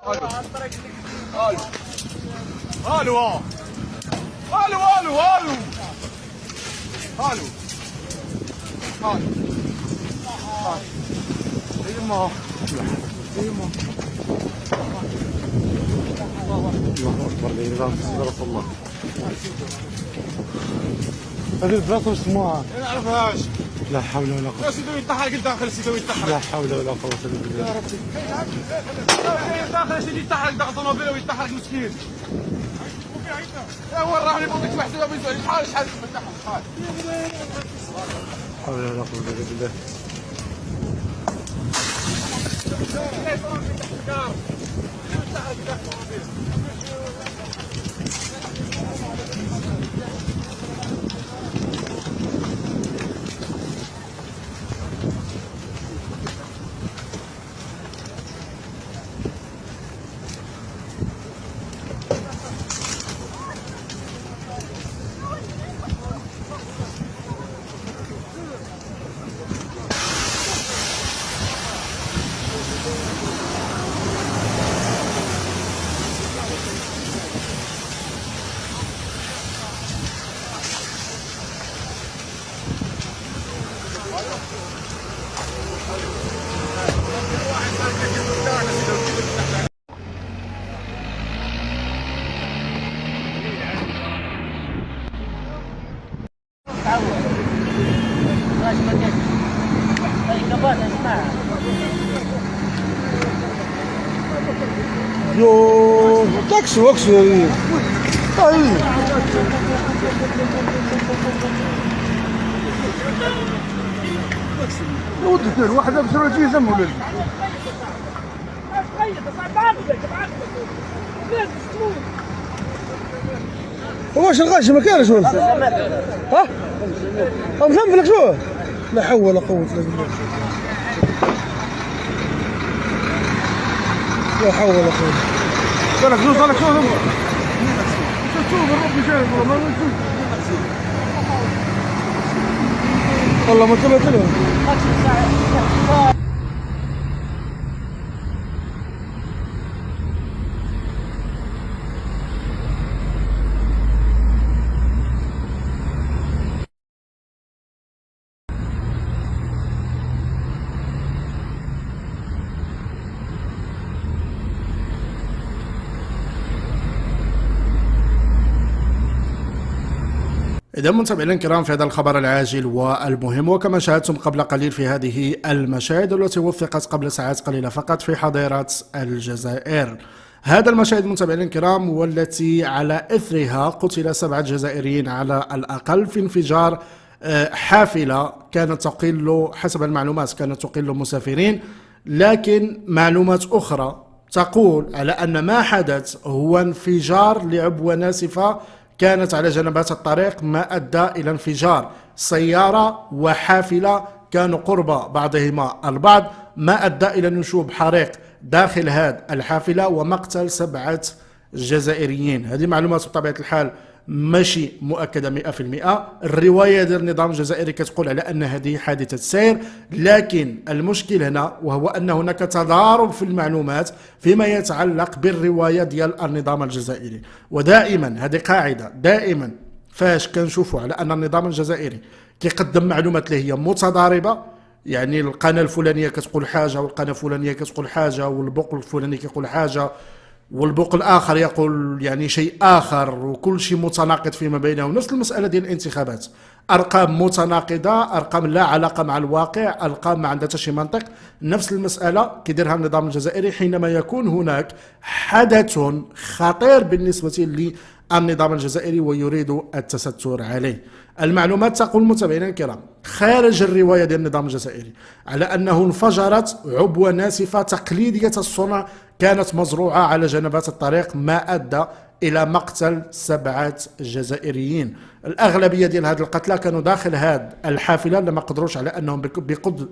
الو الو الو الو الو الو الو يما يما الله اكبر لا اله الا الله. هذه البلاصه واش سموها؟ ما نعرفهاش. لا حول ولا قوة. سيدي يتحرق الداخل، سيدي يتحرق. لا حول ولا قوة الا بالله. يا ربي. الداخل سيدي يتحرق داخل الطوموبيل ويتحرق مسكين. يا هو راه يبغيك محسوبه بيزول شحال شحال شحال. لا حول ولا قوة الا بالله. يوه تاكسي واكسي طيب يا ودي دير واحد لابس راجل يزم ولا واش الغاش ما كانش ولا ها مفهمك شو لا حول ولا قوة الا بالله. لا حول ولا قوة. صالك شو صالك شو شوف الرب شايف والله ما نشوف والله ما طلعت له. إذا متابعينا الكرام في هذا الخبر العاجل والمهم، وكما شاهدتم قبل قليل في هذه المشاهد التي وثقت قبل ساعات قليلة فقط في حظيرة الجزائر. هذا المشاهد متابعينا الكرام والتي على إثرها قتل 7 جزائريين على الأقل في انفجار حافلة كانت تقل حسب المعلومات كانت تقل مسافرين، لكن معلومات أخرى تقول على أن ما حدث هو انفجار لعبوة ناسفة كانت على جنبات الطريق ما أدى إلى انفجار سيارة وحافلة كانوا قرب بعضهما البعض، ما أدى إلى نشوب حريق داخل هذه الحافلة ومقتل 7 جزائريين. هذه معلومات بطبيعة الحال ماشي مؤكدة 100%. الرواية ديال النظام الجزائري كتقول على أن هذه حادثة سير، لكن المشكل هنا وهو أن هناك تضارب في المعلومات فيما يتعلق بالرواية ديال النظام الجزائري. ودائما هذه قاعدة، دائما فاش كنشوفوا على أن النظام الجزائري كيقدم معلومات اللي هي متضاربة، يعني القناة الفلانية كتقول حاجة والقناة الفلانية كتقول حاجة والبوق الفلاني كيقول حاجة والبوق الآخر يقول يعني شيء آخر وكل شيء متناقض فيما بينهم. نفس المسألة ديال الانتخابات، أرقام متناقضة، أرقام لا علاقة مع الواقع، أرقام ما عندها شي منطق. نفس المسألة كيديرها النظام الجزائري حينما يكون هناك حدث خطير بالنسبة للنظام الجزائري ويريد التستر عليه. المعلومات تقول متابعينا الكرام خارج الرواية ديال النظام الجزائري على أنه انفجرت عبوة ناسفة تقليدية الصنع كانت مزروعة على جنبات الطريق ما أدى إلى مقتل 7 جزائريين. الأغلبية ديال هاد القتلى كانوا داخل هاد الحافلة، ما قدروش على أنهم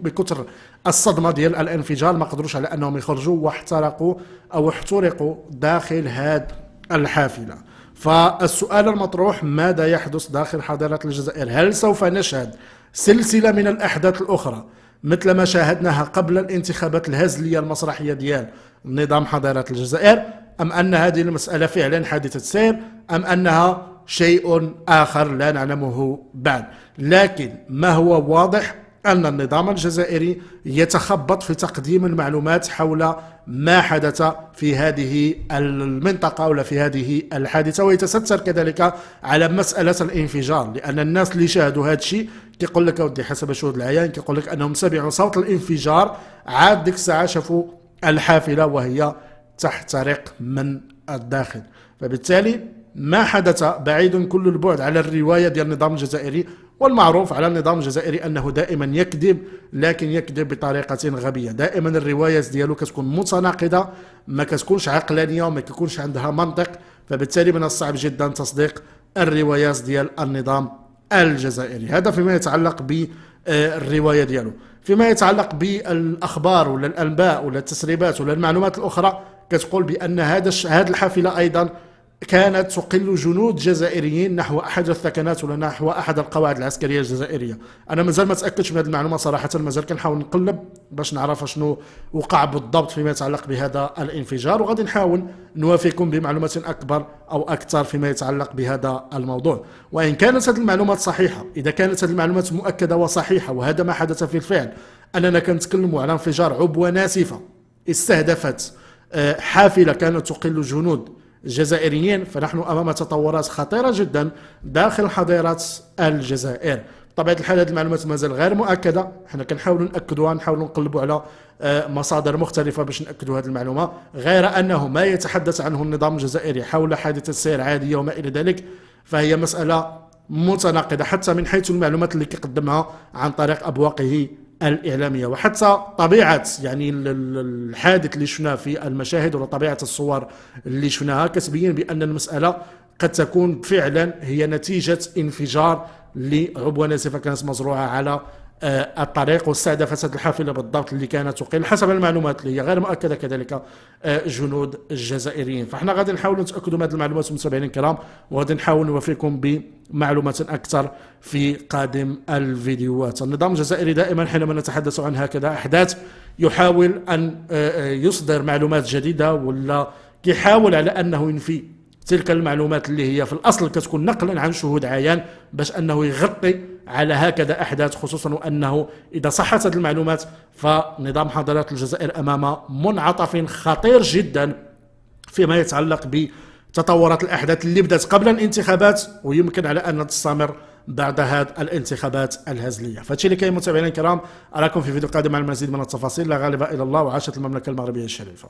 بكثر الصدمة ديال الانفجار ما قدروش على أنهم يخرجوا واحترقوا أو احترقوا داخل هاد الحافلة. فالسؤال المطروح ماذا يحدث داخل حضارة الجزائر؟ هل سوف نشهد سلسلة من الأحداث الأخرى مثل ما شاهدناها قبل الانتخابات الهزلية المسرحية ديال نظام حضارة الجزائر، أم أن هذه المسألة فعلا حادثة سير، أم أنها شيء آخر لا نعلمه بعد. لكن ما هو واضح أن النظام الجزائري يتخبط في تقديم المعلومات حول ما حدث في هذه المنطقة ولا في هذه الحادثة، ويتستر كذلك على مسألة الانفجار، لأن الناس اللي شاهدوا هذا الشيء كيقول لك أودي حسب شهود العيان كيقول لك أنهم سمعوا صوت الانفجار، عاد ديك الساعة شافوا الحافلة وهي تحترق من الداخل. فبالتالي ما حدث بعيد كل البعد على الرواية ديال النظام الجزائري، والمعروف على النظام الجزائري أنه دائما يكذب، لكن يكذب بطريقة غبية. دائما الروايات ديالو كتكون متناقضة، ما كتكونش عقلانية وما كيكونش عندها منطق، فبالتالي من الصعب جدا تصديق الروايات ديال النظام الجزائري. هذا فيما يتعلق بالرواية ديالو. فيما يتعلق بالأخبار ولا الأنباء ولا التسريبات ولا المعلومات الأخرى، كتقول بأن هذه الحافلة أيضا كانت تقل جنود جزائريين نحو أحد الثكنات ولا نحو أحد القواعد العسكرية الجزائرية. أنا مازال ما تأكدش من هذه المعلومة صراحة، مازال كنحاول نقلب باش نعرف شنو وقع بالضبط فيما يتعلق بهذا الانفجار، وغادي نحاول نوافيكم بمعلومات أكبر أو أكثر فيما يتعلق بهذا الموضوع. وإن كانت هذه المعلومات صحيحة، إذا كانت هذه المعلومات مؤكدة وصحيحة وهذا ما حدث في الفعل، أننا كنتكلموا على انفجار عبوة ناسفة استهدفت حافلة كانت تقل جنود جزائريين، فنحن أمام تطورات خطيرة جدا داخل حضارة الجزائر. بطبيعة الحال هذه المعلومات مازال غير مؤكدة، احنا كنحاولوا نأكدوها، نحاولوا نقلبوا على مصادر مختلفة باش نأكدوا هذه المعلومة، غير أنه ما يتحدث عنه النظام الجزائري حول حادثة سير عادية وما إلى ذلك فهي مسألة متناقضة حتى من حيث المعلومات اللي كيقدمها عن طريق أبواقه الإعلامية، وحتى طبيعة يعني الحادث اللي شفناه في المشاهد ولا طبيعة الصور اللي شفناها كتبين بأن المسألة قد تكون فعلا هي نتيجة انفجار لعبوة ناسفة كانت مزروعة على الطريق واستهدفت هذه الحافلة بالضبط اللي كانت تقل حسب المعلومات اللي هي غير مؤكدة كذلك جنود الجزائريين. فاحنا غادي نحاولوا نتأكدوا من هذه المعلومات متابعينا الكرام، وغادي نحاول نوفيكم بمعلومات أكثر في قادم الفيديوهات. النظام الجزائري دائما حينما نتحدث عن هكذا أحداث يحاول أن يصدر معلومات جديدة، ولا يحاول على أنه ينفي تلك المعلومات اللي هي في الأصل كتكون نقلا عن شهود عيان باش أنه يغطي على هكذا أحداث، خصوصا أنه إذا صحت هذه المعلومات فنظام حضارات الجزائر أمام منعطف خطير جدا فيما يتعلق بتطورات الأحداث اللي بدأت قبل الانتخابات ويمكن على أن تستمر بعد هذه الانتخابات الهزلية. فهادشي اللي كاين متابعينا الكرام، أراكم في فيديو قادم مع المزيد من التفاصيل. لا غالب إلا الله، وعاشت المملكة المغربية الشريفة.